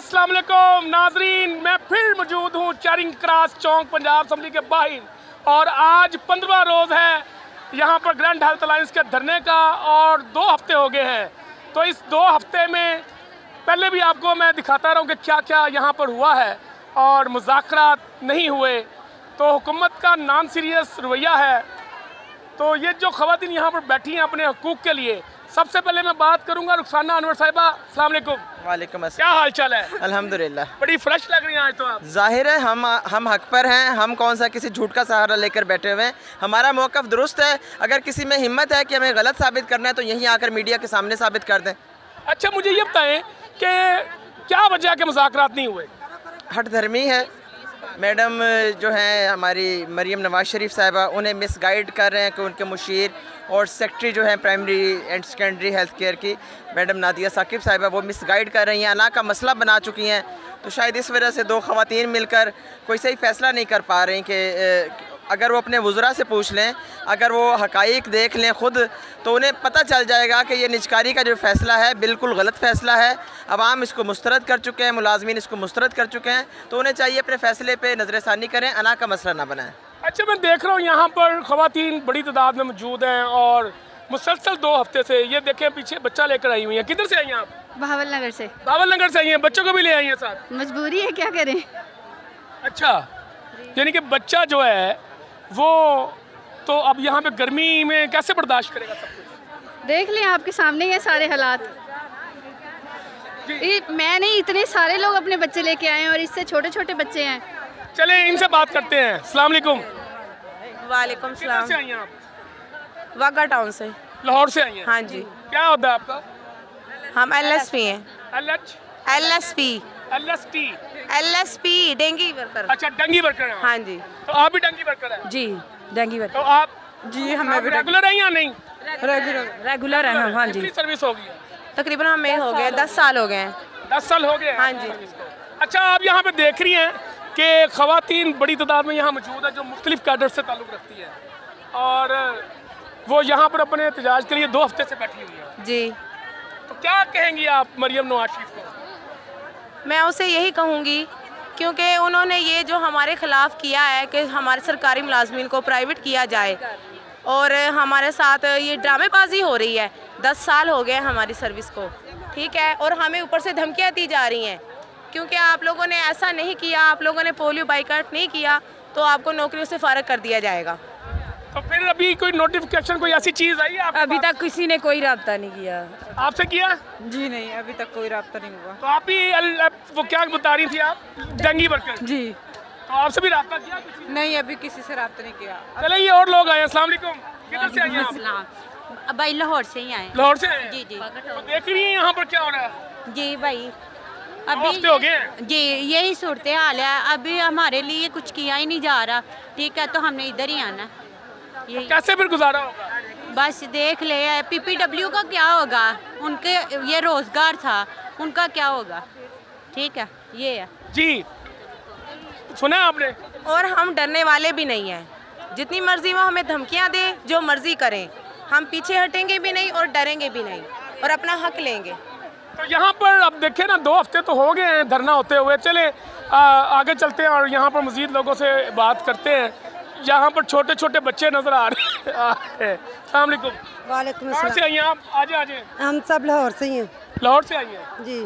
अस्सलाम वालेकुम नाजरीन, मैं फिर मौजूद हूँ चारिंग क्रॉस चौक पंजाब असम्बली के बाहर और आज 15वां रोज़ है यहाँ पर ग्रैंड हेल्थ अलायंस के धरने का और 2 हफ्ते हो गए हैं। तो इस 2 हफ्ते में पहले भी आपको मैं दिखाता रहूँ कि क्या क्या यहाँ पर हुआ है और मुज़ाकरात नहीं हुए, तो हुकूमत का नॉन सीरियस रवैया है। तो ये जो ख़वातीन यहाँ पर बैठी हैं अपने हकूक़ के लिए, सबसे पहले मैं बात करूंगा रुखसाना अनवर साहिबा। अस्सलाम वालेकुम। वालेकुम क्या हाल चाल है? अल्हम्दुलिल्लाह। बड़ी फ्रेश लग रही हैं आज तो आप। जाहिर है हम हक पर हैं, हम कौन सा किसी झूठ का सहारा लेकर बैठे हुए हैं। हमारा मौक़िफ़ दुरुस्त है। अगर किसी में हिम्मत है कि हमें गलत साबित करना है तो यहीं आकर मीडिया के सामने साबित कर दें। अच्छा, मुझे ये बताएं कि क्या वजह के मुज़ाकरात नहीं हुए? हट धर्मी है मैडम जो हैं हमारी मरीम नवाज शरीफ साहिबा, उन्हें मिसगाइड कर रहे हैं कि उनके मुशीर और सेक्रेटरी जो हैं primary and secondary health care की मैडम नादिया साकिब साहिबा, वो मिसगाइड कर रही हैं, अना का मसला बना चुकी हैं। तो शायद इस वजह से 2 ख़वातीन मिलकर कोई सही फ़ैसला नहीं कर पा रही कि अगर वो अपने वज़रा से पूछ लें, अगर वो हक़ाइक़ देख लें ख़ुद, तो उन्हें पता चल जाएगा कि ये निजकारी का जो फ़ैसला है बिल्कुल गलत फ़ैसला है। अवाम इसको मुस्तरद कर चुके हैं, मुलाजमीन इसको मुस्तरद कर चुके हैं, तो उन्हें चाहिए अपने फ़ैसले पे नज़रसानी करें, अना का मसला ना बनाएं। अच्छा, मैं देख रहा हूँ यहाँ पर ख़वातीन बड़ी तादाद में मौजूद हैं और मुसलसल 2 हफ्ते से ये देखें पीछे बच्चा लेकर आई हुई हैं। किधर से आई हैं आप? बहावल नगर से। बावल नगर से आई हैं, बच्चों को भी ले आई हैं साथ? मजबूरी है, क्या करें। अच्छा, यानी कि बच्चा जो है वो तो अब यहाँ पे गर्मी में कैसे बर्दाश्त करेगा सब कुछ? देख लें, आपके सामने ही है सारे हालात। मैं नहीं, इतने सारे लोग अपने बच्चे लेके आए हैं और इससे छोटे छोटे बच्चे हैं। चले इनसे बात करते हैं। अस्सलाम वालेकुम। वालेकुम किधर सलाम। से आई हैं आप? वाघा टाउन से। लाहौर से आई हैं? हाँ जी, क्या होता है आपका? हम LSP हैं। LSP LST dinghy worker. अच्छा, डंगी वर्कर हैं आप? हाँ जी। तो आप भी डंगी वर्कर हैं? जी, डेंगी तो वर्कर। आप जी, हमें भी रेगुलर हैं या नहीं? रेगुलर हैं हम। हाँ जी, कितनी सर्विस होगी? तकरीबन हमें हो गए 10 साल हो गए हैं। 10 साल हो गए? हाँ जी। अच्छा, आप यहाँ पे देख रही हैं कि ख़वातीन बड़ी तादाद में यहाँ मौजूद है जो मुख्तलिफ कैडर से ताल्लुक़ रखती है और वो यहाँ पर अपने एहतजाज के लिए 2 हफ्ते से बैठी हुई है। जी, तो क्या कहेंगी आप मरियम नवाज शरीफ को? मैं उसे यही कहूँगी क्योंकि उन्होंने ये जो हमारे ख़िलाफ़ किया है कि हमारे सरकारी मुलाजमीन को प्राइवेट किया जाए और हमारे साथ ये ड्रामेबाजी हो रही है। 10 साल हो गए हमारी सर्विस को, ठीक है, और हमें ऊपर से धमकियाँ दी जा रही हैं क्योंकि आप लोगों ने ऐसा नहीं किया, आप लोगों ने पोलियो बाइकाट नहीं किया तो आपको नौकरियों से फ़ारिग कर दिया जाएगा। तो फिर अभी कोई नोटिफिकेशन, कोई ऐसी चीज़ आई है आपके अभी पास? तक किसी ने कोई रब्ता नहीं किया। आपसे किया? जी नहीं, अभी तक कोई रब्ता नहीं हुआ। तो आप भी वो क्या बता रही थी आप, डंगी वर्कर? जी तो आपसे भी रब्ता किया किसी ने? नहीं, अभी किसी से रब्ता नहीं किया। चले ये और लोग आए। अस्सलाम वालेकुम। किधर से आए आप? भाई लाहौर से ही आए। लाहौर से आए? जी जी तो देख रही हैं यहाँ पर क्या हो रहा है? जी भाई, 2 हफ्ते हो गए हैं। जी यही सूरत हाल है। अभी हमारे लिए कुछ किया ही नहीं जा रहा, ठीक है, तो हमने इधर ही आना। यही कैसे फिर गुजारा होगा? बस देख ले, PPW का क्या होगा, उनके ये रोज़गार था, उनका क्या होगा, ठीक है, ये है जी। सुना आपने? और हम डरने वाले भी नहीं हैं। जितनी मर्जी वो हमें धमकियाँ दे, जो मर्जी करें, हम पीछे हटेंगे भी नहीं और डरेंगे भी नहीं और अपना हक लेंगे। तो यहाँ पर अब देखें ना, 2 हफ्ते तो हो गए हैं धरना होते हुए। चले आगे चलते हैं और यहाँ पर मज़ीद लोगों से बात करते हैं। यहाँ पर छोटे छोटे बच्चे नज़र आ रहे हैं। अस्सलाम वालेकुम। वालेकुम कहाँ से अस्सलाम। आई हैं आप? आजे आजे। हम सब लाहौर से ही हैं। लाहौर से आई हैं? जी,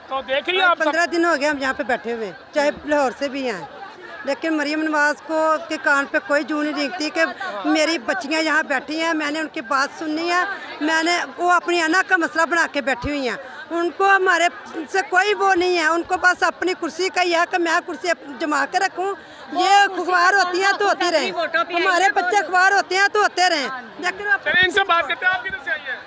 तो देख रही हैं आप 15 दिन हो गए हम यहाँ पे बैठे हुए, चाहे लाहौर से भी हैं, लेकिन मरीम नवाज को के कान पे कोई जू नहीं रेंगती कि मेरी बच्चियाँ यहाँ बैठी हैं, मैंने उनकी बात सुननी है, मैंने वो अपनी अना का मसला बना के बैठी हुई हैं। उनको हमारे से कोई वो नहीं है, उनको बस अपनी कुर्सी का ही है कि मैं कुर्सी जमा के रखूँ। ये अखबार होती हैं तो होती रहे, हमारे बच्चे अखबार होते हैं तो होते रहें, लेकिन चले इनसे बात करते हैं। आप किधर से आई हैं?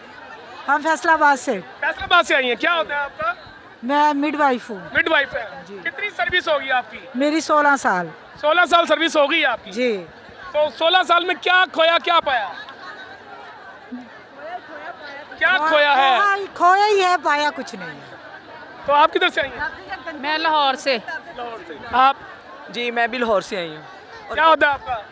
हम फैसलाबाद से। फैसलाबाद से आई हैं। क्या होता है आपका? मैं मिडवाइफ हूँ। मिडवाइफ है। कितनी सर्विस होगी आपकी? मेरी 16 साल। 16 साल सर्विस हो गई आपकी? जी। तो 16 साल में क्या खोया, क्या पाया? क्या खोया है? खोया ही है, पाया कुछ नहीं है। तो आप किधर से आई हैं? मैं लाहौर से। लाहौर से। आप? जी, मैं भी लाहौर से आई हूँ। क्या होता है आपका?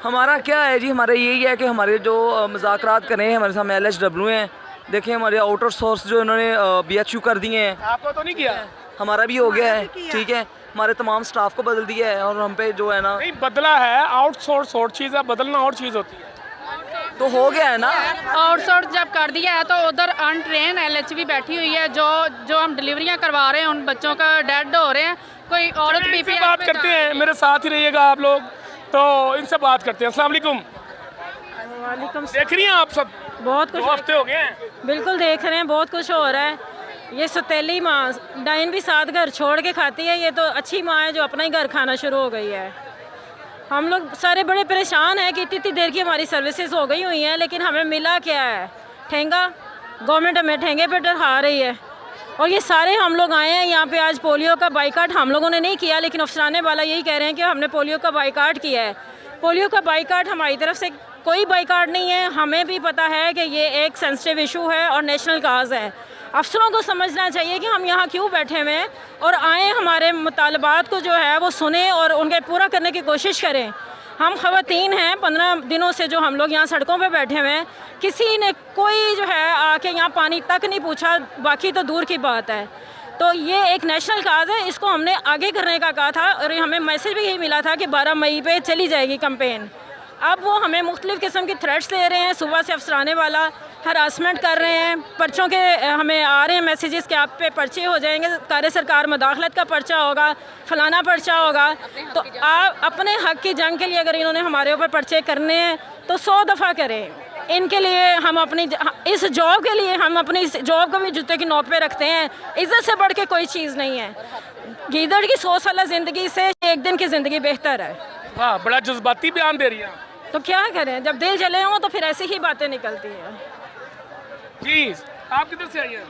हमारा क्या है जी, हमारा यही है कि हमारे जो मुज़ाकरात कर रहे हैं, हमारे सामने LHW हैं, देखिए हमारे आउटर सोर्स जो इन्होंने BHU कर दिए हैं। आपको तो नहीं किया? हमारा भी हो गया है, ठीक है, हमारे तमाम स्टाफ को बदल दिया है और हम पे जो है ना नहीं बदला है, आउटसोर्स और चीज़ है, बदलना और चीज़ होती है। तो हो गया है ना। आउटसोर्स जब कर दिया है तो उधर अनट्रेन LHV बैठी हुई है, जो हम डिलीवरियां करवा रहे हैं उन बच्चों का डेड हो रहे हैं। कोई औरत चलिए, भी इनसे बात करते हैं, मेरे साथ ही रहिएगा आप लोग, तो इनसे बात करते हैं। अस्सलाम वालेकुम। देख रही हैं आप सब, बहुत 2 हफ्ते हो गए हैं। बिल्कुल देख रहे हैं, बहुत कुछ हो रहा है। ये सौतेली माँ डाइन भी साथ घर छोड़ के खाती है, ये तो अच्छी माँ है जो अपना ही घर खाना शुरू हो गई है। हम लोग सारे बड़े परेशान हैं कि इतनी देर की हमारी सर्विसेज हो गई हुई हैं, लेकिन हमें मिला क्या है? ठेंगा। गवर्नमेंट हमें ठेंगे पे डरा रही है। और ये सारे हम लोग आए हैं यहाँ पे आज पोलियो का बाइकाट हम लोगों ने नहीं किया, लेकिन अफसराने वाला यही कह रहे हैं कि हमने पोलियो का बाइकाट किया है। पोलियो का बाइकाट हमारी तरफ से कोई बाइकाट नहीं है। हमें भी पता है कि ये एक सेंसिटिव इशू है और नेशनल काज है। अफसरों को समझना चाहिए कि हम यहाँ क्यों बैठे हुए हैं और आए हमारे मुतालबात को जो है वो सुने और उनके पूरा करने की कोशिश करें। हम ख़वातीन हैं, 15 दिनों से जो हम लोग यहाँ सड़कों पे बैठे हुए हैं, किसी ने कोई जो है आके यहाँ पानी तक नहीं पूछा, बाकी तो दूर की बात है। तो ये एक नेशनल काज है, इसको हमने आगे करने का कहा था और हमें मैसेज भी यही मिला था कि 12 मई पे चली जाएगी कैंपेन। अब वो हमें मुख्तलिफ़ किस्म की थ्रेट्स दे रहे हैं, सुबह से अफसराने वाला हरासमेंट कर रहे हैं, पर्चों के हमें आ रहे हैं मैसेजेस कि आप पे पर्चे हो जाएंगे, कार्य सरकार मुदाखलत का पर्चा होगा, फलाना पर्चा होगा। तो आप अपने हक़ की जंग के लिए अगर इन्होंने हमारे ऊपर पर्चे करने हैं तो 100 दफ़ा करें। इनके लिए हम अपनी इस जॉब के लिए हम अपनी इस जॉब को भी जूते की नोक पे रखते हैं। इज़्ज़त से बढ़ के कोई चीज़ नहीं है। गीदड़ की 100 साल ज़िंदगी से एक दिन की ज़िंदगी बेहतर है। वाह, बड़ा जज्बाती बयान दे रही हैं। तो क्या करें, जब दिल जले हों तो फिर ऐसी ही बातें निकलती हैं। जी, आप किधर से आई हैं?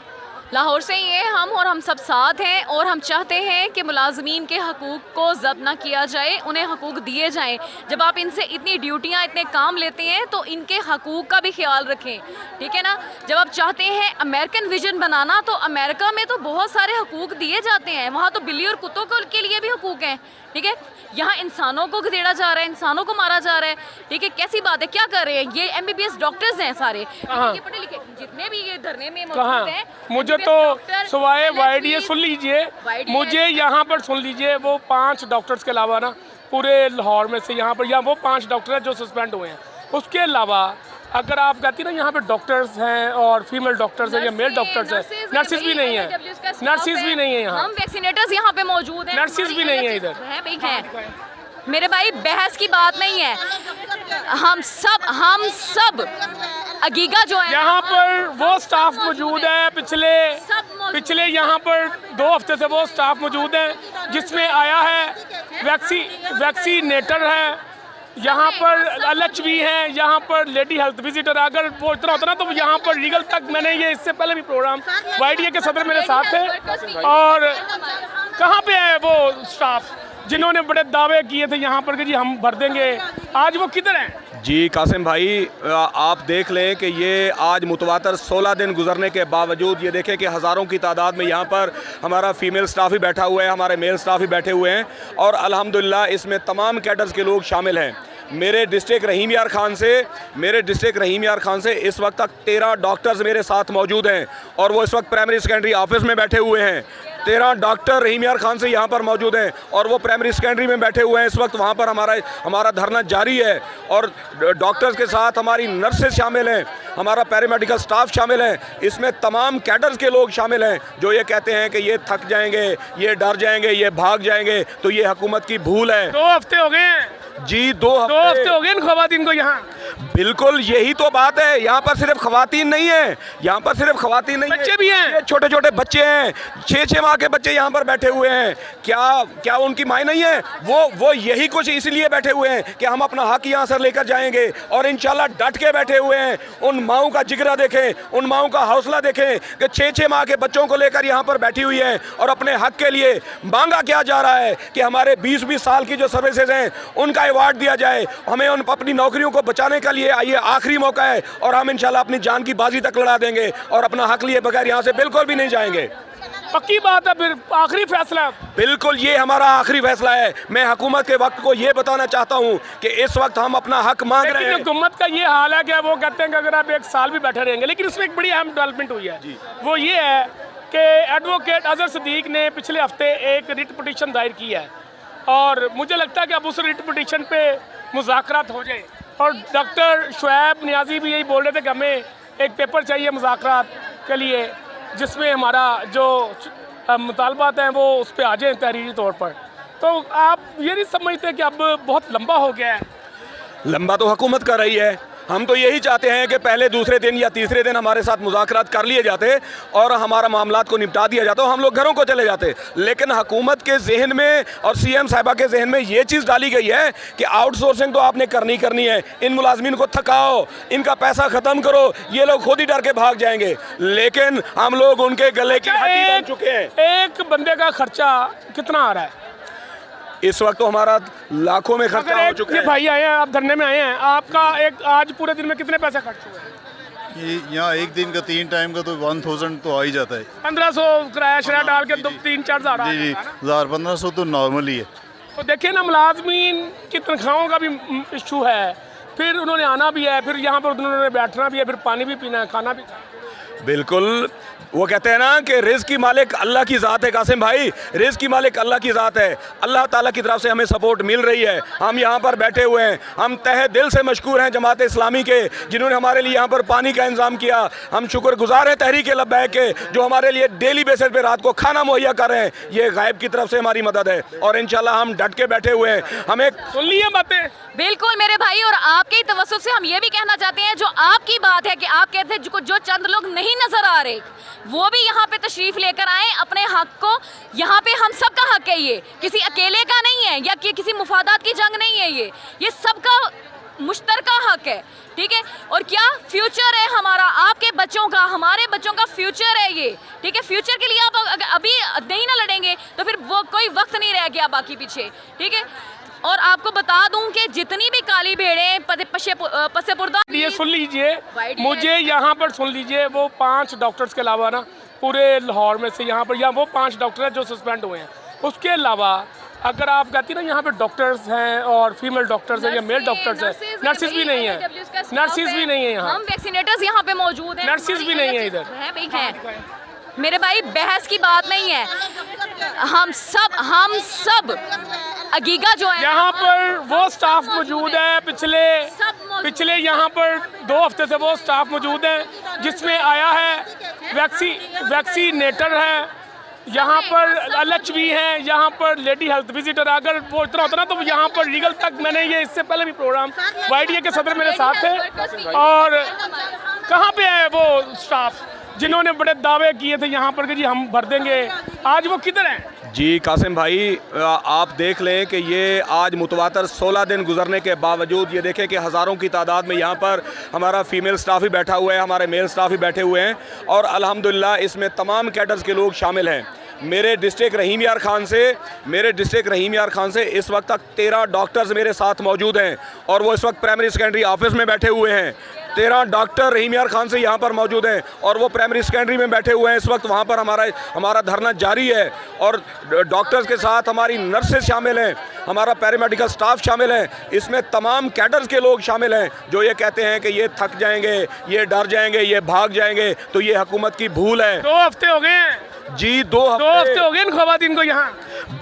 लाहौर से ही हैं हम, और हम सब साथ हैं और हम चाहते हैं कि मुलाजमीन के हकूक़ को ज़ब्त ना किया जाए, उन्हें हकूक़ दिए जाएं। जब आप इनसे इतनी ड्यूटियां, इतने काम लेते हैं तो इनके हकूक़ का भी ख्याल रखें, ठीक है ना। जब आप चाहते हैं अमेरिकन विजन बनाना, तो अमेरिका में तो बहुत सारे हकूक़ दिए जाते हैं, वहाँ तो बिल्ली और कुत्तों के लिए भी हकूक़ हैं, ठीक है। यहाँ इंसानों को घसीटा जा रहा है, इंसानों को मारा जा रहा है, ठीक है। कैसी बात है, क्या कर रहे हैं ये MBBS डॉक्टर्स हैं सारे, ये पढ़े लिखे जितने भी ये धरने में मौजूद हैं। मुझे तो सवाए YDA सुन लीजिए, मुझे यहाँ पर सुन लीजिए, वो 5 डॉक्टर्स के अलावा ना पूरे लाहौर में से यहाँ पर वो 5 डॉक्टर हैं जो सस्पेंड हुए हैं। उसके अलावा अगर आप कहती ना यहाँ पे डॉक्टर्स हैं और फीमेल डॉक्टर्स हैं या मेल डॉक्टर्स हैं, नर्सिस भी नहीं है, नर्सिस भी नहीं है यहाँ। हम वैक्सीनेटर्स यहाँ पे मौजूद हैं, नर्सिस भी नहीं है इधर। मेरे भाई बहस की बात नहीं है, हम सब अगीगा जो है यहाँ पर वो स्टाफ मौजूद है, पिछले यहाँ पर 2 हफ्ते से वो स्टाफ मौजूद है जिसमें आया है वैक्सीनेटर है, यहाँ पर LHV हैं, यहाँ पर लेडी हेल्थ विजिटर। अगर वो इतना होता ना तो यहाँ पर लीगल तक, मैंने ये इससे पहले भी प्रोग्राम YDA के सदर मेरे साथ थे, और कहाँ पे है वो स्टाफ जिन्होंने बड़े दावे किए थे यहाँ पर कि जी हम भर देंगे, आज वो किधर हैं? जी कासिम भाई, आप देख लें कि ये आज मुतवातर 16 दिन गुजरने के बावजूद ये देखें कि हज़ारों की तादाद में यहाँ पर हमारा फ़ीमेल स्टाफ ही बैठा हुआ है, हमारे मेल स्टाफ ही बैठे हुए हैं, और अल्हम्दुलिल्लाह इसमें तमाम कैडर्स के लोग शामिल हैं। मेरे डिस्ट्रिक्ट रहीम यार खान से इस वक्त तक 13 डॉक्टर्स मेरे साथ मौजूद हैं, और वो इस वक्त प्राइमरी सेकेंडरी ऑफिस में बैठे हुए हैं। 13 डॉक्टर रहीम यार खान से यहाँ पर मौजूद हैं और वो प्राइमरी सेकेंडरी में बैठे हुए हैं इस वक्त। वहाँ पर हमारा धरना जारी है, और डॉक्टर्स के साथ हमारी नर्सेज शामिल हैं, हमारा पैरामेडिकल स्टाफ शामिल है, इसमें तमाम कैडर्स के लोग शामिल हैं जो ये कहते हैं कि ये थक जाएंगे, ये डर जाएंगे, ये भाग जाएंगे। तो ये हुकूमत की भूल है। 2 हफ्ते हो गए हैं जी, 2 हफ्ते हो गए इन खवातीन को यहाँ। बिल्कुल यही तो बात है, यहाँ पर सिर्फ खवातीन नहीं है, यहाँ पर सिर्फ खवातीन नहीं, बच्चे भी हैं, छोटे छोटे बच्चे हैं, 6-6 माह के बच्चे यहाँ पर बैठे हुए हैं। क्या उनकी माँ नहीं है? वो यही कुछ इसलिए बैठे हुए हैं कि हम अपना हक यहाँ से लेकर जाएंगे, और इंशाल्लाह डट के बैठे हुए हैं। उन माओं का जिगरा देखें, उन माओं का हौसला देखें कि 6-6 माह के बच्चों को लेकर यहाँ पर बैठी हुई हैं, और अपने हक के लिए मांगा क्या जा रहा है कि हमारे 20-20 साल की जो सर्विसेज हैं उनका अवार्ड दिया जाए, हमें उन अपनी नौकरियों को बचाने के लिए ये आखिरी मौका है, और हम इंशाल्लाह अपनी जान की बाजी तक लड़ा देंगे और अपना हक लिए बगैर यहाँ से बिल्कुल भी नहीं जाएंगे। पक्की बात है, फिर आखिरी फैसला? बिल्कुल, ये हमारा आखिरी फैसला है। मैं हुकूमत के वक्त को ये बताना चाहता हूँ कि इस वक्त हम अपना हक मांग रहे हैं। हुकूमत का ये हाल है कि वो कहते हैं कि अगर आप 1 साल भी बैठे रहेंगे, लेकिन इसमें एक बड़ी अहम डेवलपमेंट हुई है, वो ये है कि एडवोकेट अजहर सिद्दीक ने पिछले हफ्ते एक रिट पिटीशन दायर की है और मुझे लगता है कि अब उस रिट पिटीशन पे मुज़ाकरात हो जाए। और डॉक्टर शुएब नियाज़ी भी यही बोल रहे थे कि हमें एक पेपर चाहिए मुज़ाकरात के लिए जिसमें हमारा जो मुतालबात हैं वो उस पर आ जाए तहरीरी तौर पर। तो आप ये नहीं समझते कि अब बहुत लंबा हो गया है? लंबा तो हुकूमत कर रही है। हम तो यही चाहते हैं कि पहले दूसरे दिन या तीसरे दिन हमारे साथ मुज़ाकरात कर लिए जाते और हमारा मामलात को निपटा दिया जाता, हम लोग घरों को चले जाते। लेकिन हुकूमत के जहन में और सीएम साहिबा के जहन में ये चीज़ डाली गई है कि आउटसोर्सिंग तो आपने करनी है, इन मुलाजमीन को थकाओ, इनका पैसा ख़त्म करो, ये लोग खुद ही डर के भाग जाएंगे। लेकिन हम लोग उनके गले की हड्डी बन चुके हैं। एक बंदे का खर्चा कितना आ रहा है इस वक्त? तो हमारा लाखों में खर्चा हो चुका है। भाई आए हैं, आप धरने में आए हैं, आपका एक आज पूरे दिन में कितने पैसे खर्च हुए? यहाँ एक दिन का 3 टाइम का तो 1000 तो आ ही जाता है। 1500 किराया शराया डाल के 3-4 हज़ार। जी 1000-1500 तो नॉर्मल ही है। तो देखिए ना, मुलाजमीन की तनख्वाहों का भी इशू है, फिर उन्होंने आना भी है, फिर यहाँ पर उन्होंने बैठना भी है, फिर पानी भी पीना है, खाना भी खाना। बिल्कुल, वो कहते हैं ना कि रिज़्क़ की मालिक अल्लाह की ज़ात है। कासिम भाई, रिज़्क़ की मालिक अल्लाह की ज़ात है। अल्लाह ताला की तरफ से हमें सपोर्ट मिल रही है। हम यहाँ पर बैठे हुए हैं, हम तहे दिल से मशकूर हैं जमात इस्लामी के जिन्होंने हमारे लिए यहाँ पर पानी का इंतज़ाम किया। हम शुक्रगुजार हैं तहरीक लब्बैक के जो हमारे लिए डेली बेसिस पे रात को खाना मुहैया कर रहे हैं। ये गायब की तरफ से हमारी मदद है और इंशाल्लाह हम डट के बैठे हुए हैं। हमें सुन लिए बातें? बिल्कुल मेरे भाई, और आपके ही तवज्जुह से हम ये भी कहना चाहते हैं, जो आपकी बात है कि आप कहते हैं जो चंद लोग नहीं नजर आ रहे वो भी यहाँ पे तशरीफ लेकर आए अपने हक को। यहाँ पे हम सबका हक है, ये किसी अकेले का नहीं है या कि किसी मुफादात की जंग नहीं है, ये सबका मुश्तरका हक है, ठीक है। और क्या फ्यूचर है हमारा, आपके बच्चों का, हमारे बच्चों का फ्यूचर है ये, ठीक है। फ्यूचर के लिए आप अभी नहीं ना लड़ेंगे तो फिर वो कोई वक्त नहीं रह गया बाकी पीछे, ठीक है। और आपको बता दूं कि जितनी भी काली भेड़ें पसेपुर्दा, ये सुन लीजिए, मुझे यहाँ पर सुन लीजिए, वो 5 डॉक्टर्स के अलावा ना पूरे लाहौर में से यहाँ पर वो 5 डॉक्टर हैं जो सस्पेंड हुए हैं। उसके अलावा अगर आप कहती ना यहाँ पे डॉक्टर्स हैं और फीमेल डॉक्टर्स हैं या मेल डॉक्टर्स हैं, नर्सिस भी नहीं है, नर्सिस भी नहीं है यहाँ, हम वैक्सीनेटर्स यहाँ पे मौजूद हैं, नर्सिस भी नहीं है इधर। मेरे भाई बहस की बात नहीं है, हम सब अगीगा जो है यहाँ पर वो स्टाफ मौजूद है, पिछले यहाँ पर 2 हफ्ते से वो स्टाफ मौजूद है जिसमें आया है वैक्सीनेटर है, यहाँ पर एलएच भी हैं, यहाँ पर लेडी हेल्थ विजिटर। अगर वो इतना होता ना तो यहाँ पर लीगल तक, मैंने ये इससे पहले भी प्रोग्राम YDA के सदर मेरे साथ थे, और कहाँ पे है वो स्टाफ जिन्होंने बड़े दावे किए थे यहाँ पर कि जी हम भर देंगे, आज वो किधर हैं? जी कासिम भाई, आप देख लें कि ये आज मुतवातर 16 दिन गुजरने के बावजूद ये देखें कि हज़ारों की तादाद में यहाँ पर हमारा फ़ीमेल स्टाफ भी बैठा हुआ है, हमारे मेल स्टाफ भी बैठे हुए हैं और अल्हम्दुलिल्लाह इसमें तमाम कैडर्स के लोग शामिल हैं। मेरे डिस्ट्रिक्ट रहीम यार खान से इस वक्त तक 13 डॉक्टर्स मेरे साथ मौजूद हैं और वो इस वक्त प्राइमरी सेकेंडरी ऑफिस में बैठे हुए हैं। 13 डॉक्टर रहीम यार खान से यहाँ पर मौजूद हैं और वो प्राइमरी सेकेंडरी में बैठे हुए हैं। इस वक्त वहाँ पर हमारा धरना जारी है और डॉक्टर्स के साथ हमारी नर्सेज शामिल हैं, हमारा पैरामेडिकल स्टाफ शामिल है, इसमें तमाम कैडर्स के लोग शामिल हैं जो ये कहते हैं कि ये थक जाएंगे, ये डर जाएंगे, ये भाग जाएंगे। तो ये हुकूमत की भूल है। 2 हफ्ते हो गए हैं जी, 2 हफ्ते हो गए इन खवातीन को यहाँ।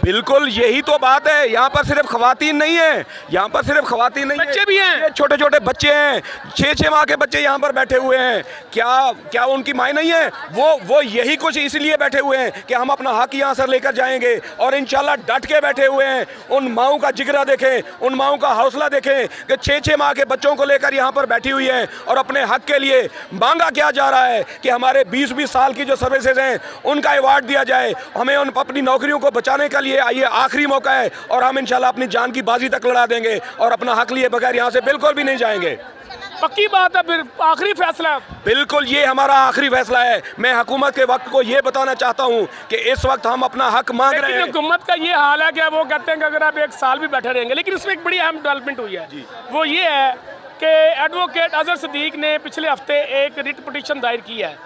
बिल्कुल यही तो बात है, यहाँ पर सिर्फ खवातीन नहीं है, यहाँ पर सिर्फ खवातीन नहीं, बच्चे भी हैं, छोटे छोटे बच्चे हैं, 6-6 माह के बच्चे यहाँ पर बैठे हुए हैं। क्या उनकी माँ नहीं है? वो यही कुछ इसलिए बैठे हुए हैं कि हम अपना हक यहाँ से लेकर जाएंगे और इंशाल्लाह डट के बैठे हुए हैं। उन माओं का जिगरा देखें, उन माओं का हौसला देखें कि 6-6 माह के बच्चों को लेकर यहाँ पर बैठी हुई हैं और अपने हक के लिए मांगा क्या जा रहा है कि हमारे 20-20 साल की जो सर्विसेज हैं उनका अवार्ड दिया जाए, हमें उन अपनी नौकरियों को बचाने के लिए ये आखिरी मौका है और हम इंशाल्लाह अपनी जान की बाजी तक लड़ा देंगे और अपना हक लिए बगैर यहाँ से बिल्कुल भी नहीं जाएंगे। पक्की बात है, फिर आखिरी फैसला? बिल्कुल, ये हमारा आखिरी फैसला है। मैं हुकूमत के वक्त को ये बताना चाहता हूँ कि इस वक्त हम अपना हक मांग रहे हैं। हुकूमत का ये हाल है कि वो कहते हैं कि अगर आप 1 साल भी बैठे रहेंगे, लेकिन इसमें एक बड़ी अहम डेवलपमेंट हुई है, वो ये है कि एडवोकेट अजहर सिद्दीक ने पिछले हफ्ते एक रिट पिटीशन दायर की है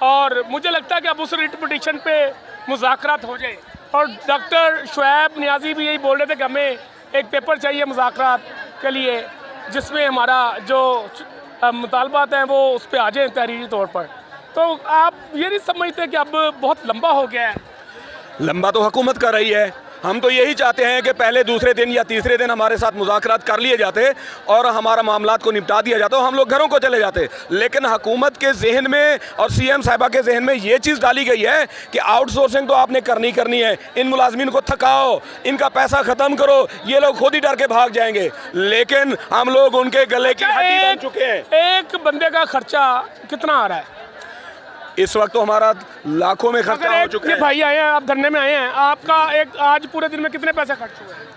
और मुझे लगता है कि अब उस रिट पिटीशन पे मुज़ाकरात हो जाए। और डॉक्टर शुएब नियाज़ी भी यही बोल रहे थे कि हमें एक पेपर चाहिए मुज़ाकरात के लिए जिसमें हमारा जो मुतालबात हैं वो उस पर आ जाए तहरीरी तौर पर। तो आप ये नहीं समझते कि अब बहुत लंबा हो गया है? लंबा तो हुकूमत कर रही है। हम तो यही चाहते हैं कि पहले दूसरे दिन या तीसरे दिन हमारे साथ मुज़ाकरात कर लिए जाते और हमारा मामलात को निपटा दिया जाता, हम लोग घरों को चले जाते। लेकिन हुकूमत के जहन में और सीएम साहिबा के जहन में ये चीज़ डाली गई है कि आउटसोर्सिंग तो आपने करनी करनी है, इन मुलाजमीन को थकाओ, इनका पैसा ख़त्म करो, ये लोग खुद ही डर के भाग जाएंगे। लेकिन हम लोग उनके गले की हड्डी बन चुके हैं। एक बंदे का खर्चा कितना आ रहा है इस वक्त? तो हमारा लाखों में खर्चा हो चुका है। भाई आए हैं, आप धरने में आए हैं, आपका एक आज पूरे दिन में कितने पैसे खर्च हुए हैं?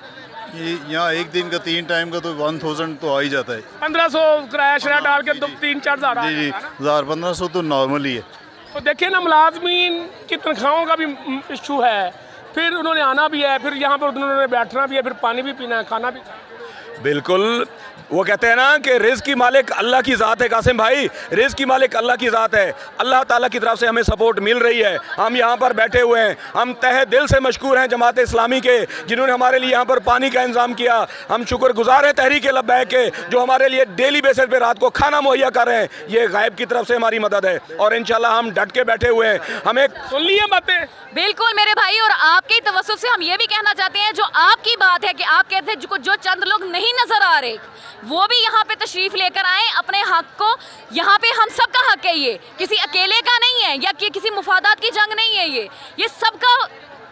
ये यहाँ एक दिन का 3 टाइम का तो 1000 तो आ ही जाता है। 1500 किराया शराया डाल के 3-4 हज़ार। जी 1000-1500 तो नॉर्मल ही है। तो देखिए ना, मुलाजमीन की तनख्वाहों का भी इशू है, फिर उन्होंने आना भी है, फिर यहाँ पर उन्होंने बैठना भी है, फिर पानी भी पीना है, खाना भी। बिल्कुल, वो कहते हैं ना कि रिज़्क़ की मालिक अल्लाह की ज़ात है। कासिम भाई, रिज़्क़ की मालिक अल्लाह की ज़ात है। अल्लाह ताला की तरफ से हमें सपोर्ट मिल रही है। हम यहाँ पर बैठे हुए हैं, हम तहे दिल से मशकूर हैं जमात इस्लामी के, जिन्होंने हमारे लिए यहाँ पर पानी का इंतज़ाम किया। हम शुक्रगुजार हैं तहरीक लब्बैक के, जो हमारे लिए डेली बेसिस पे रात को खाना मुहैया कर रहे हैं। ये गायब की तरफ से हमारी मदद है और इंशाल्लाह हम डट के बैठे हुए हैं। हमें सुन लिए बातें? बिल्कुल मेरे भाई, और आपके तवज्जुह से हम ये भी कहना चाहते हैं, जो आपकी बात है कि आप कहते हैं जो चंद लोग नहीं नजर आ रहे वो भी यहाँ पे तशरीफ लेकर आए अपने हक को। यहाँ पे हम सबका हक है, ये किसी अकेले का नहीं है या किसी मुफादात की जंग नहीं है, ये सबका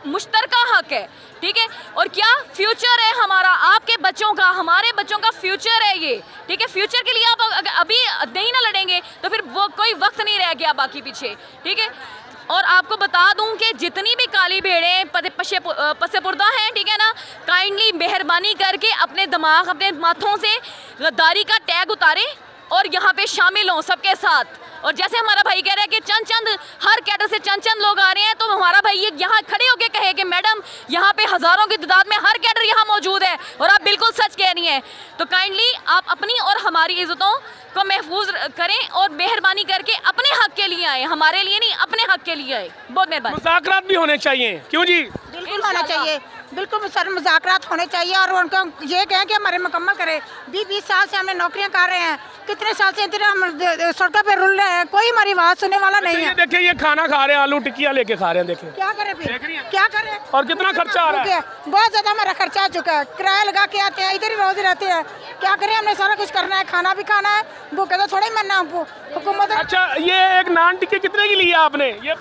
मुश्तरका हक है, ठीक है। और क्या फ्यूचर है हमारा, आपके बच्चों का, हमारे बच्चों का फ्यूचर है ये, ठीक है। फ्यूचर के लिए आप अभी नहीं ना लड़ेंगे तो फिर वो कोई वक्त नहीं रह गया बाकी पीछे, ठीक है। और आपको बता दूं कि जितनी भी काली भेड़ें पसेपुर्दा हैं, ठीक है ना, काइंडली मेहरबानी करके अपने दिमाग, अपने माथों से गद्दारी का टैग उतारें और यहाँ पे शामिल हों सबके साथ। और जैसे हमारा भाई कह रहा है कि चंद हर कैडर से चंद लोग आ रहे हैं, तो हमारा भाई ये यहाँ खड़े होकर कहे कि मैडम यहाँ पे हज़ारों की तादाद में हर कैडर यहाँ मौजूद है और आप बिल्कुल सच कह रही हैं। तो काइंडली आप अपनी और हमारी इज़्ज़तों को महफूज करें और मेहरबानी करके अपने हक के लिए आए, हमारे लिए नहीं, अपने हक के लिए आए। बहुत मेहरबानी। मुज़ाकरात भी होने चाहिए, क्यों जी? बिल्कुल होना चाहिए, बिल्कुल सर मुज़ाकरात होने चाहिए और उनको ये कहें कि हमारे मुकम्मल करें। 20 साल से हमने नौकरियां कर रहे हैं, कितने साल से इतने हम सड़कों पे रुल रहे हैं, कोई हमारी बात सुनने वाला नहीं है। देखिए ये खाना खा रहे हैं, आलू टिक्कियाँ लेके खा रहे हैं, देखिए क्या करें फिर, क्या करें। और कितना खर्चा आ रहा है? बहुत ज़्यादा हमारा खर्चा आ चुका है, किराया लगा के आते हैं, इधर ही रोज रहते हैं, क्या करें। हमने सारा कुछ करना है, खाना भी खाना है, भूखे तो थोड़ा ही मरना हमको हुकूमत। अच्छा, ये एक नान टिक्की कितने की ली है आपने? ये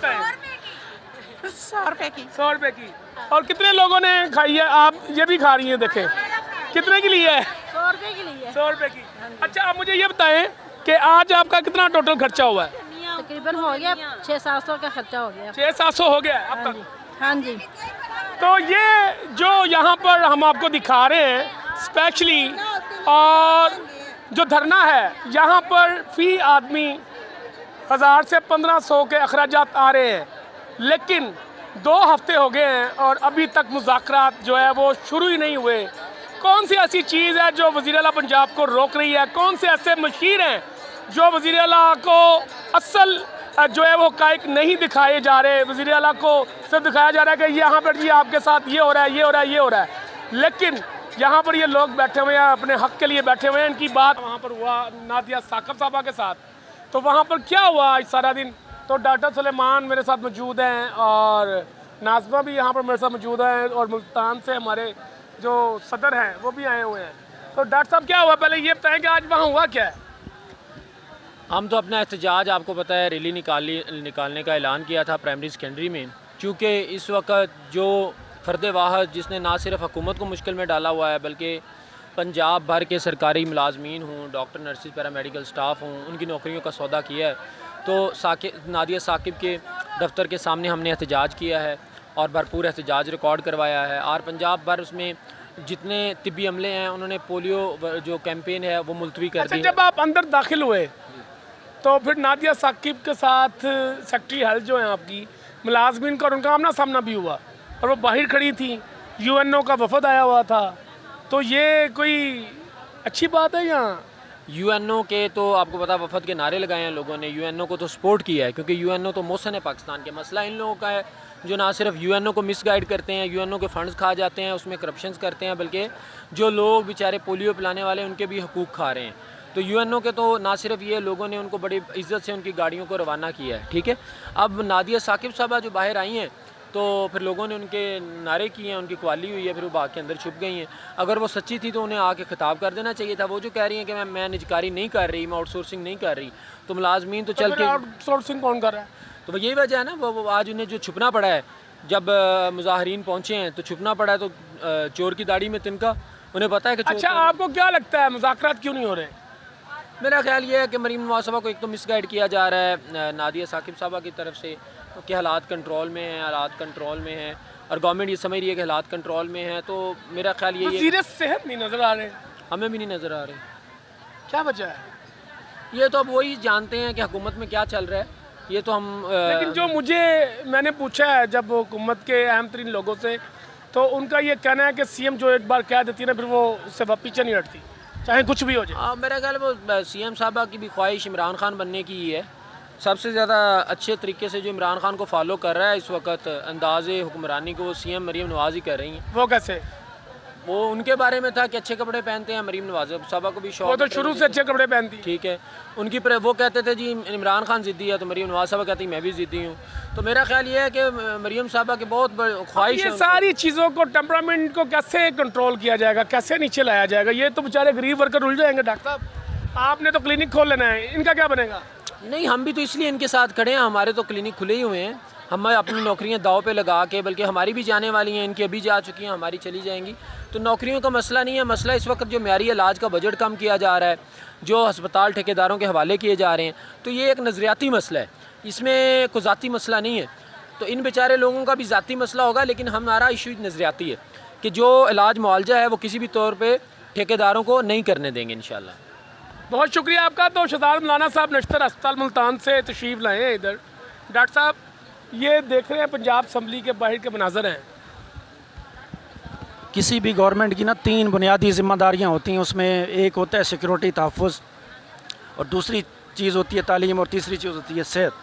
100 रुपए की। 100 रुपए की। और कितने लोगों ने खाई है? आप ये भी खा रही हैं, देखें कितने की ली है? 100 रुपए की ली है। 100 रुपए की। अच्छा, आप मुझे ये बताएं कि आज आपका कितना टोटल खर्चा हुआ है? तकरीबन हो गया 600-700 का खर्चा हो गया। 600-700 हो गया अब तक? हाँ जी। तो ये जो यहाँ पर हम आपको दिखा रहे हैं स्पेशली, और जो धरना है यहाँ पर फी आदमी 1000 से 1500 के अखराजात आ रहे हैं, लेकिन 2 हफ्ते हो गए हैं और अभी तक मुज़ाकरात जो है वो शुरू ही नहीं हुए। कौन सी ऐसी चीज़ है जो वज़ीर आला पंजाब को रोक रही है? कौन से ऐसे मशीर हैं जो वज़ीर आला को असल जो है वो कायक नहीं दिखाए जा रहे? वज़ीर आला को सिर्फ दिखाया जा रहा है कि यहाँ पर जी आपके साथ ये हो रहा है, ये हो रहा है, ये हो रहा है, लेकिन यहाँ पर ये लोग बैठे हुए हैं, अपने हक़ के लिए बैठे हुए हैं। इनकी बात वहाँ पर हुआ नादिया साकिब साहबा के साथ, तो वहाँ पर क्या हुआ आज सारा दिन? तो डॉक्टर सुलेमान मेरे साथ मौजूद हैं और नाज़मा भी यहाँ पर मेरे साथ मौजूद हैं, और मुल्तान से हमारे जो सदर हैं वो भी आए हुए हैं। तो डॉक्टर साहब क्या हुआ, पहले ये बताएं कि आज वहाँ हुआ क्या है? हम तो अपना एहतजाज, आपको पता है, रैली निकालने का ऐलान किया था प्राइमरी सेकेंडरी में, क्योंकि इस वक्त जो फ़र्द वाहिद जिसने ना सिर्फ हुकूमत को मुश्किल में डाला हुआ है बल्कि पंजाब भर के सरकारी मुलाजमीन हों, डॉक्टर, नर्सिस, पैरामेडिकल स्टाफ हों, उनकी नौकरियों का सौदा किया है। तो नादिया साकिब के दफ्तर के सामने हमने एहतजाज किया है और भरपूर एहतजाज रिकॉर्ड करवाया है। और पंजाब भर उसमें जितने तिब्बी अमले हैं उन्होंने पोलियो जो कैंपेन है वो मुलतवी कर दी। जब आप अंदर दाखिल हुए तो फिर नादिया साकिब के साथ सेक्रेटरी हेल्थ जो है आपकी, मुलाजमीन का और उनका आमना सामना भी हुआ और वो बाहर खड़ी थी, UNO का वफद आया हुआ था, तो ये कोई अच्छी बात है? यहाँ UNO के तो आपको पता वफद के नारे लगाए हैं लोगों ने, UNO को तो सपोर्ट किया है, क्योंकि UNO तो मोहसन है पाकिस्तान के। मसला इन लोगों का है जो ना सिर्फ UNO को मिसगाइड करते हैं, UNO के फ़ंड्स खा जाते हैं, उसमें करप्शंस करते हैं, बल्कि जो लोग बेचारे पोलियो पिलाने वाले उनके भी हकूक़ खा रहे हैं। तो यूएनओ के तो ना सिर्फ ये लोगों ने उनको बड़ी इज्जत से उनकी गाड़ियों को रवाना किया है, ठीक है। अब नादिया साकिब साहबा जो बाहर आई हैं तो फिर लोगों ने उनके नारे किए हैं, उनकी क्वाली हुई है, फिर वो भाग के अंदर छुप गई हैं। अगर वो सच्ची थी तो उन्हें आके खिताब कर देना चाहिए था। वो जो कह रही हैं कि मैं निजकारी नहीं कर रही, मैं आउटसोर्सिंग नहीं कर रही, तो मुलाजमीन तो चल के आउटसोर्सिंग कौन कर रहा है? तो यही वजह है ना, वो आज उन्हें जो छुपना पड़ा है, जब मुजाहरीन पहुँचे हैं तो छुपना पड़ा है। तो चोर की दाढ़ी में तिनका, उन्हें पता है कि अच्छा, आपको क्या लगता है मुज़ाकरात क्यों नहीं हो रहे? मेरा ख्याल ये है कि मरीम नवाज साहबा को एक तो मिसगाइड किया जा रहा है नादिया साकिब साहबा की तरफ से कि हालात कंट्रोल में हैं, हालात कंट्रोल में हैं, और गवर्नमेंट ये समझ रही है कि हालात कंट्रोल में हैं। तो मेरा ख्याल ये वज़ीर सेहत नहीं नज़र आ रहे, हमें भी नहीं नज़र आ रहे। क्या वजह है? ये तो अब वही जानते हैं कि हुकूमत में क्या चल रहा है, ये तो हम लेकिन जो मैंने पूछा है जब हुकूमत के अहम तरीन लोगों से, तो उनका ये कहना है कि सीएम जो एक बार कह देती है ना, फिर वो उससे पीछे नहीं हटती, चाहे कुछ भी हो जाए। मेरा ख्याल वो सीएम साहबा की भी ख्वाहिश इमरान खान बनने की ही है। सबसे ज़्यादा अच्छे तरीके से जो इमरान खान को फॉलो कर रहा है इस वक्त अंदाज़े हुक्मरानी को, वो सीएम मरीम नवाज ही कर रही हैं। वो कैसे? वो उनके बारे में था कि अच्छे कपड़े पहनते हैं मरीम नवाज साहबा को भी शौक, वो तो शुरू से अच्छे कपड़े पहनती, ठीक है। उनकी वो कहते थे जी इमरान खान ज़िद्दी है, तो मरीम नवाज साहबा कहती मैं भी ज़िद्दी हूँ। तो मेरा ख्याल ये है कि मरीम साहबा की बहुत बड़ी ख्वाहिश है। ये सारी चीज़ों को, टेम्परामेंट को कैसे कंट्रोल किया जाएगा, कैसे नीचे लाया जाएगा? ये तो बेचारे गरीब वर्कर उलझ जाएंगे। डॉक्टर साहब, आपने तो क्लिनिक खोल लेना है, इनका क्या बनेगा? नहीं, हम भी तो इसलिए इनके साथ खड़े हैं, हमारे तो क्लिनिक खुले ही हुए हैं। हम अपनी नौकरियां दाव पे लगा के, बल्कि हमारी भी जाने वाली हैं, इनकी अभी जा चुकी हैं, हमारी चली जाएंगी। तो नौकरियों का मसला नहीं है, मसला इस वक्त जो म्यारी इलाज का बजट कम किया जा रहा है, जो अस्पताल ठेकेदारों के हवाले किए जा रहे हैं, तो ये एक नज़रियाती मसला है, इसमें कोई ज़ाती मसला नहीं है। तो इन बेचारे लोगों का भी ज़ाती मसला होगा, लेकिन हमारा इशू नज़रियाती है कि जो इलाज मुआवजा है वो किसी भी तौर पर ठेकेदारों को नहीं करने देंगे इंशाल्लाह। बहुत शुक्रिया आपका। तो शहजाद मौलाना साहब नश्तर अस्पताल मुल्तान से तशरीफ़ लाए हैं इधर। डॉक्टर साहब, ये देख रहे हैं पंजाब असम्बली के बाहर के मनाजर हैं। किसी भी गवर्नमेंट की ना 3 बुनियादी ज़िम्मेदारियाँ होती हैं, उसमें एक होता है सिक्योरिटी तहफ़्फ़ुज़, और दूसरी चीज़ होती है तालीम, और तीसरी चीज़ होती है सेहत।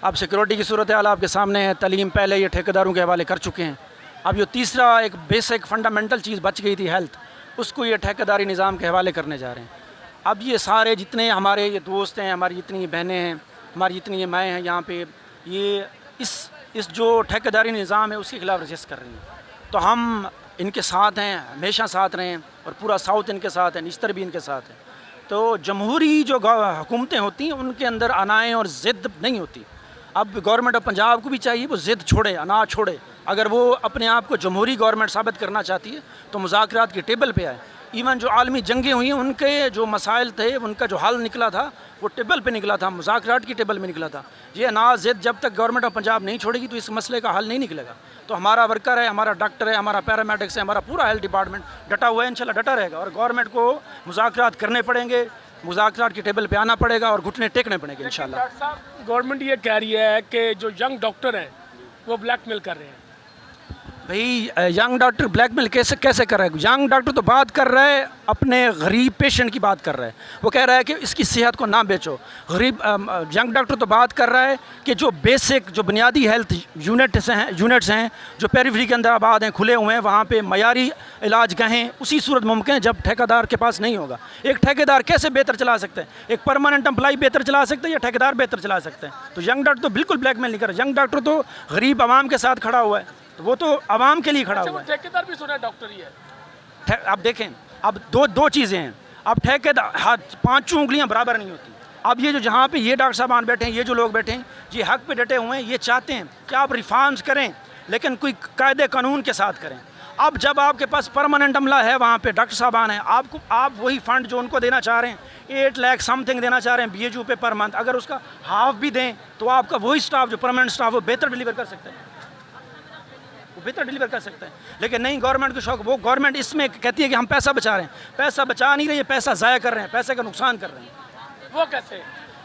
अब सिक्योरिटी की सूरत हाल आपके सामने है, तालीम पहले ये ठेकेदारों के हवाले कर चुके हैं। अब ये तीसरा एक बेसिक फंडामेंटल चीज़ बच गई थी हेल्थ, उसको ये ठेकेदारी निज़ाम के हवाले करने जा रहे हैं। अब ये सारे जितने हमारे ये दोस्त हैं, हमारी जितनी बहनें हैं, हमारी जितनी ये माएँ हैं यहाँ पे, ये इस जो ठेकेदारी निज़ाम है उसके खिलाफ रजिस्ट कर रही हैं। तो हम इनके साथ हैं, हमेशा साथ रहे हैं, और पूरा साउथ इनके साथ है, निस्तर भी इनके साथ है। तो जमहूरी जो हुकूमतें होती हैं उनके अंदर अनाएँ और ज़िद नहीं होती। अब गवर्नमेंट ऑफ पंजाब को भी चाहिए वो ज़िद छोड़े, अना छोड़े। अगर वो अपने आप को जमहूरी गवर्नमेंट साबित करना चाहती है तो मुज़ाकरात की टेबल पे आए। इवन जो आलमी जंगें हुई हैं उनके जो मसाइल थे, उनका जो हल निकला था वो टेबल पे निकला था, मुज़ाकरात की टेबल में निकला था। ये अनाज ज़िद जब तक गवर्नमेंट ऑफ पंजाब नहीं छोड़ेगी तो इस मसले का हल नहीं निकलेगा। तो हमारा वर्कर है, हमारा डॉक्टर है, हमारा पैरामेडिक्स है, हमारा पूरा हेल्थ डिपार्टमेंट डटा हुआ है, इंशाल्लाह डटा रहेगा। और गवर्नमेंट को मुज़ाकरात करने पड़ेंगे, मुज़ाकरात की टेबल पे आना पड़ेगा और घुटने टेकने पड़ेंगे इंशाल्लाह। डॉक्टर साहब, गवर्नमेंट ये कह रही है कि जो यंग डॉक्टर हैं वो ब्लैकमेल कर रहे हैं। भाई यंग डॉक्टर ब्लैकमेल कैसे कर रहा है? यंग डॉक्टर तो बात कर रहा है अपने गरीब पेशेंट की बात कर रहा है, वो कह रहा है कि इसकी सेहत को ना बेचो। गरीब यंग डॉक्टर तो बात कर रहा है कि जो बेसिक जो बुनियादी हेल्थ यूनिट्स हैं जो पेरिफेरी के अंदर आबाद हैं, खुले हुए हैं, वहाँ पे मयारी इलाज कहें उसी सूरत मुमकिन है जब ठेकेदार के पास नहीं होगा। एक ठेकेदार कैसे बेहतर चला सकते हैं? एक परमानेंट एम्प्लॉई बेहतर चला सकते हैं या ठेकेदार बेहतर चला सकते हैं? तो यंग डॉक्टर तो बिल्कुल ब्लैकमेल नहीं कर रहा। यंग डॉक्टर तो गरीब आवाम के साथ खड़ा हुआ है, तो वो तो आवाम के लिए खड़ा हुआ है। ठेकेदार भी सुना है डॉक्टर ही है। अब देखें, अब दो चीज़ें हैं। अब ठेकेदार 5 उंगलियां बराबर नहीं होती। अब ये जो जहाँ पे ये डॉक्टर साहबान बैठे हैं, ये जो लोग बैठे हैं, ये हक पे डटे हुए हैं, ये चाहते हैं कि आप रिफॉर्म्स करें लेकिन कोई कायदे कानून के साथ करें। अब जब आपके पास परमानेंट अमला है, वहाँ पे डॉक्टर साहबान हैं, आप वही फंड जो उनको देना चाह रहे हैं 8 लाख समथिंग देना चाह रहे हैं BHU पे पर मंथ, अगर उसका हाफ भी दें तो आपका वही स्टाफ जो परमानेंट स्टाफ वो बेहतर डिलीवर कर सकते हैं, बेहतर डिलीवर कर सकते हैं। लेकिन नहीं, गवर्नमेंट को शौक, वो गवर्नमेंट इसमें कहती है कि हम पैसा बचा रहे हैं। पैसा बचा नहीं रही है, पैसा ज़ाया कर रहे हैं, पैसे का नुकसान कर रहे हैं। वो कैसे?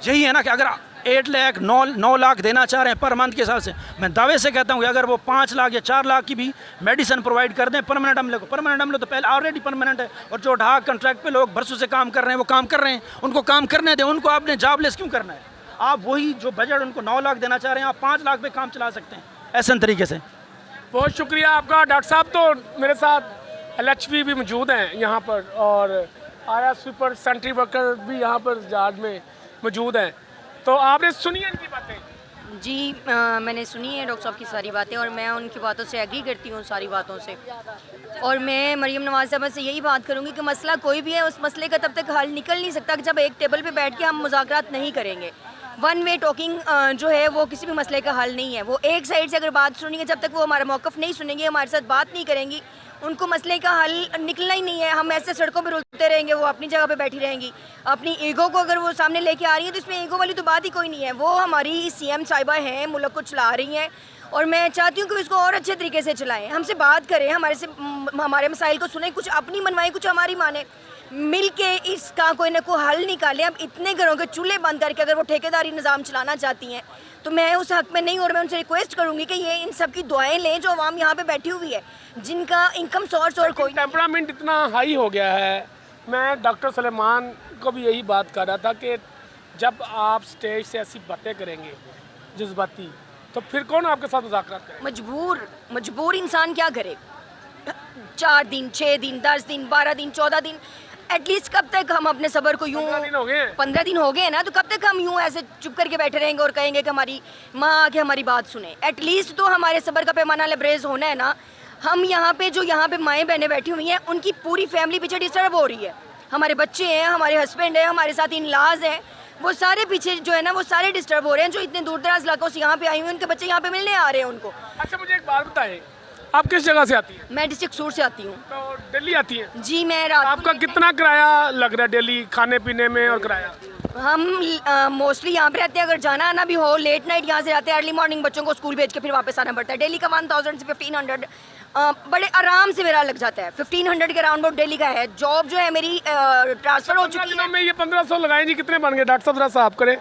यही है ना कि अगर 8 लाख 9 लाख देना चाह रहे हैं पर मंथ के हिसाब से, मैं दावे से कहता हूँ कि अगर वो 5 लाख या 4 लाख की भी मेडिसिन प्रोवाइड कर दें परमानेंट अमले को। परमानेंट अमले तो पहले ऑलरेडी परमानेंट है, और जो ढाक कॉन्ट्रैक्ट पे लोग बरसों से काम कर रहे हैं वो काम कर रहे हैं, उनको काम करने दें। उनको आपने जॉबलेस क्यों करना है? आप वही जो बजट उनको 9 लाख देना चाह रहे हैं, आप 5 लाख पे काम चला सकते हैं ऐसे तरीके से। बहुत शुक्रिया आपका डॉक्टर साहब। तो मेरे साथ LHV भी मौजूद हैं यहाँ पर, और आया स्वीपर सेंट्री वर्कर भी यहाँ पर जहाज में मौजूद हैं। तो आपने सुनी है इनकी बातें? जी मैंने सुनी है डॉक्टर साहब की सारी बातें और मैं उनकी बातों से एग्री करती हूँ सारी बातों से। और मैं मरियम नवाज साहबा से यही बात करूँगी कि मसला कोई भी है उस मसले का तब तक हल निकल नहीं सकता कि जब एक टेबल पे बैठ के हम मुज़ाकरात नहीं करेंगे। वन वे टॉकिंग जो है वो किसी भी मसले का हल नहीं है। वो एक साइड से अगर बात सुनेंगे, जब तक वो हमारा मौक़िफ़ नहीं सुनेंगे, हमारे साथ बात नहीं करेंगी, उनको मसले का हल निकलना ही नहीं है। हम ऐसे सड़कों पर रुलते रहेंगे, वो अपनी जगह पे बैठी रहेंगी। अपनी ईगो को अगर वो सामने लेके आ रही है तो इसमें ईगो वाली तो बात ही कोई नहीं है। वो हमारी सीएम साहिबा हैं, मुल्क को चला रही हैं और मैं चाहती हूँ कि इसको और अच्छे तरीके से चलाएं। हमसे बात करें, हमारे मसाइल को सुने, कुछ अपनी मनवाएं, कुछ हमारी माने, मिल के इसका कोई ना कोई हल निकालें। अब इतने घरों के चूल्हे बंद करके अगर वो ठेकेदारी निज़ाम चलाना चाहती हैं तो मैं उस हक़ में नहीं, और मैं उनसे रिक्वेस्ट करूँगी कि ये इन सब की दुआएं लें जो आवाम यहाँ पे बैठी हुई है, जिनका इनकम सोर्स और कोई टेम्परामेंट इतना हाई हो गया है। मैं डॉक्टर सलेमान को भी यही बात कर रहा था कि जब आप स्टेज से ऐसी बातें करेंगे जज्बाती, तो फिर कौन आपके साथ मुज़ाकरात करेगा? मजबूर इंसान क्या करे? 4 दिन, 6 दिन, 10 दिन, 12 दिन, 14 दिन, एटलीस्ट कब तक हम अपने सबर को यूँ 15 दिन हो गए हैं ना, तो कब तक हम यूँ ऐसे चुप करके बैठे रहेंगे और कहेंगे कि हमारी माँ आके हमारी बात सुने? एटलीस्ट तो हमारे सबर का पैमाना लबरेज होना है ना। हम यहाँ पे जो यहाँ पे माएँ बहनें बैठी हुई हैं, उनकी पूरी फैमिली पीछे डिस्टर्ब हो रही है। हमारे बच्चे हैं, हमारे हस्बैंड हैं, हमारे साथ इन-लॉज हैं, वो सारे पीछे जो है ना वो सारे डिस्टर्ब हो रहे हैं। जो इतने दूर दराज इलाकों से यहाँ पे आई हुई हैं, उनके बच्चे यहाँ पे मिलने आ रहे हैं उनको। अच्छा मुझे एक बात बताएं, आप किस जगह से आती हैं? मैं डिस्ट्रिक्ट सूर से आती हूँ। तो दिल्ली आती हैं? जी मैं रात। आपका कितना किराया लग रहा है दिल्ली खाने पीने में और किराया? हम मोस्टली यहाँ पे रहते हैं, अगर जाना आना भी हो लेट नाइट यहाँ से जाते हैं, अर्ली मॉर्निंग बच्चों को स्कूल भेज के फिर वापस आना पड़ता है। डेली का 1000 से 1500 बड़े आराम से मेरा लग जाता है। 1500 के राउंड अबाउट डेली का है। जॉब जो है मेरी ट्रांसफ़र हो चुकी है। में ये 1500 लगाएं जी, कितने बन गए डॉक्टर साहब? जरा साफ करें।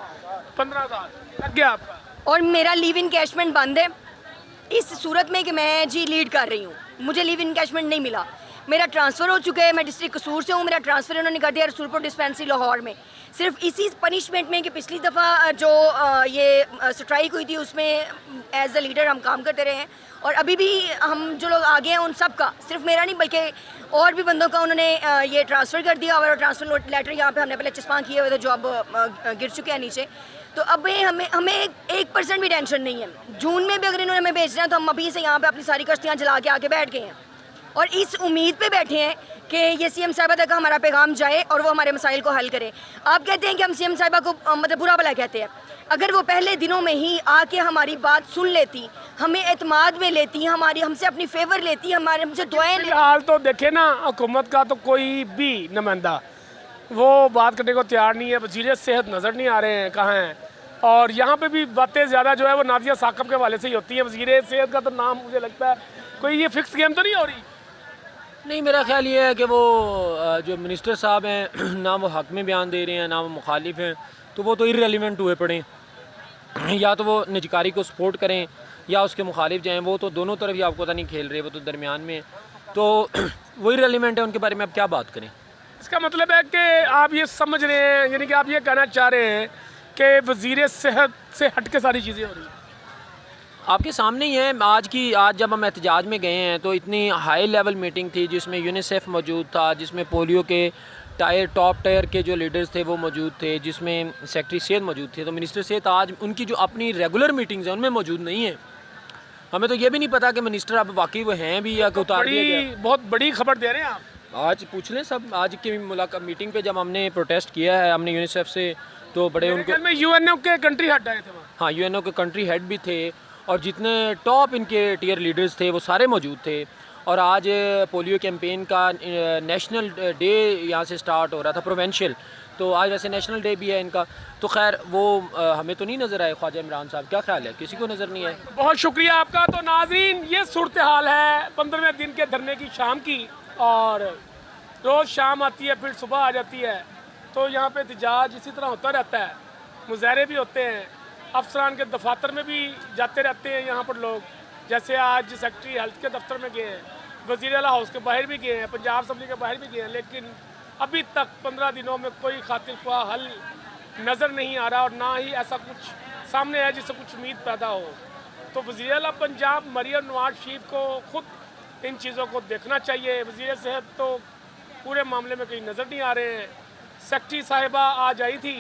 15,000 लग गया आपका। और मेरा लीव इन कैशमेंट बंद है इस सूरत में कि मैं जी लीड कर रही हूँ, मुझे लीव इन कैशमेंट नहीं मिला। मेरा ट्रांसफ़र हो चुका है, मैं डिस्ट्रिक्ट कसूर से हूँ, मेरा ट्रांसफ़र उन्होंने कर दिया रसूलपुर डिस्पेंसरी लाहौर में। सिर्फ इसी पनिशमेंट में कि पिछली दफ़ा जो ये स्ट्राइक हुई थी उसमें एज अ लीडर हम काम करते रहे हैं, और अभी भी हम जो लोग आगे हैं उन सब का, सिर्फ मेरा नहीं बल्कि और भी बंदों का उन्होंने ये ट्रांसफ़र कर दिया। और ट्रांसफ़र लेटर यहाँ पे हमने पहले चिस्पा किए हुए थे जो अब गिर चुके हैं नीचे। तो अब हमें 1% भी टेंशन नहीं है। जून में भी अगर इन्होंने हमें भेजना है तो हम अभी से यहाँ पे अपनी सारी कश्तियाँ जला के आके बैठ गए हैं और इस उम्मीद पे बैठे हैं कि ये सीएम साहिबा तक हमारा पैगाम जाए और वो हमारे मसाइल को हल करे। आप कहते हैं कि हम सीएम साहिबा को मतलब बुरा भला कहते हैं, अगर वो पहले दिनों में ही आके हमारी बात सुन लेती, हमें एतमाद में लेती, हमसे अपनी फेवर लेती, हमसे दुआएं लेती। हाल तो देखे ना, हुकूमत का तो कोई भी नुमाइंदा वो बात करने को तैयार नहीं है। वज़ीर सेहत नज़र नहीं आ रहे हैं, कहाँ हैं? और यहाँ पे भी बातें ज़्यादा जो है वो नादिया साकब के वाले से ही होती हैं। वज़ीर सेहत का तो नाम मुझे लगता है कोई ये फिक्स गेम तो नहीं हो रही। नहीं, मेरा ख्याल ये है कि वो जो मिनिस्टर साहब हैं ना वो हक़ में बयान दे रहे हैं ना वो मुखालिफ हैं, तो वो तो इर्रेलेवेंट हुए पड़े। या तो वो निजकारी को सपोर्ट करें या उसके मुखालिफ जाएँ, वो तो दोनों तरफ ही आपको पता नहीं खेल रहे, वो तो दरमियान में, तो वो इर्रेलेवेंट है, उनके बारे में आप क्या बात करें? इसका मतलब है कि आप ये समझ रहे हैं, यानी कि आप ये कहना चाह रहे हैं कि वज़ीर सेहत से हट के सारी चीज़ें हो रही हैं। आपके सामने ही है। आज जब हम एहतजाज में गए हैं तो इतनी हाई लेवल मीटिंग थी जिसमें यूनिसेफ मौजूद था, जिसमें पोलियो के टॉप टायर के जो लीडर्स थे वो मौजूद थे, जिसमें सेक्रेटरी सेहत मौजूद थे। तो मिनिस्टर सेहत आज उनकी जो अपनी रेगुलर मीटिंग्स हैं उनमें मौजूद नहीं है। हमें तो ये भी नहीं पता कि मिनिस्टर अब वाकई वो हैं भी या उतार दिया गया। बहुत बड़ी खबर दे रहे हैं आप। आज पूछ लें सब, आज की मुलाकात मीटिंग पे जब हमने प्रोटेस्ट किया है हमने यूनिसेफ से, तो बड़े उनके यूएनओ के कंट्री हेड आए थे वहाँ। हाँ, यूएनओ के कंट्री हेड भी थे और जितने टॉप इनके टीयर लीडर्स थे वो सारे मौजूद थे। और आज पोलियो कैंपेन का नेशनल डे यहाँ से स्टार्ट हो रहा था, प्रोविंशियल, तो आज वैसे नेशनल डे भी है इनका। तो खैर वो हमें तो नहीं नज़र आए ख्वाजा इमरान साहब, क्या ख्याल है? किसी को नज़र नहीं आए। बहुत शुक्रिया आपका। तो नाज़रीन, ये सूरत हाल है 15वें दिन के धरने की शाम की, और रोज़ शाम आती है फिर सुबह आ जाती है, तो यहाँ पे एहतजाज इसी तरह होता रहता है, मुजाहरे भी होते हैं, अफसरान के दफातर में भी जाते रहते हैं यहाँ पर लोग। जैसे आज सेक्रेटरी हेल्थ के दफ्तर में गए हैं, वज़ीर आला हाउस के बाहर भी गए हैं, पंजाब असम्बली के बाहर भी गए हैं, लेकिन अभी तक 15 दिनों में कोई खातिर ख्वाह हल नज़र नहीं आ रहा और ना ही ऐसा कुछ सामने है जिससे कुछ उम्मीद पैदा हो। तो वज़ीर आला पंजाब मरियम नवाज शरीफ को खुद इन चीज़ों को देखना चाहिए। वज़ीर सेहत तो पूरे मामले में कहीं नज़र नहीं आ रहे हैं। सेक्रेटरी साहिबा आज आई थी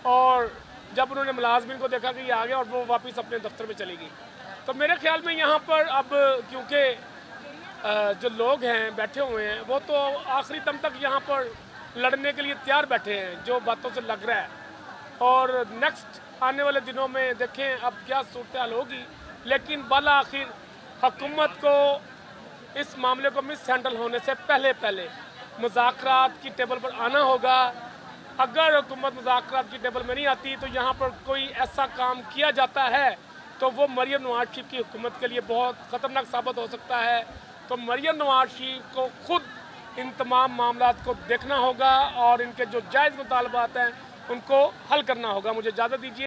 और जब उन्होंने मुलाजमिन को देखा कि ये आ गया और वो वापस अपने दफ्तर में चली गई। तो मेरे ख्याल में यहाँ पर अब क्योंकि जो लोग हैं बैठे हुए हैं वो तो आखिरी दम तक यहाँ पर लड़ने के लिए तैयार बैठे हैं, जो बातों से लग रहा है। और नेक्स्ट आने वाले दिनों में देखें अब क्या सूरत हाल होगी, लेकिन बाला आखिर हुकूमत को इस मामले को मिस हैंडल होने से पहले मुज़ाकरात की टेबल पर आना होगा। अगर हुकूमत मुज़ाकरात की टेबल में नहीं आती तो यहाँ पर कोई ऐसा काम किया जाता है तो वो मरियम नवाज शरीफ की हुकूमत के लिए बहुत ख़तरनाक साबित हो सकता है। तो मरियम नवाज शरीफ को खुद इन तमाम मामलात को देखना होगा और इनके जो जायज़ मुतालबात हैं उनको हल करना होगा। मुझे इजाज़त दीजिए।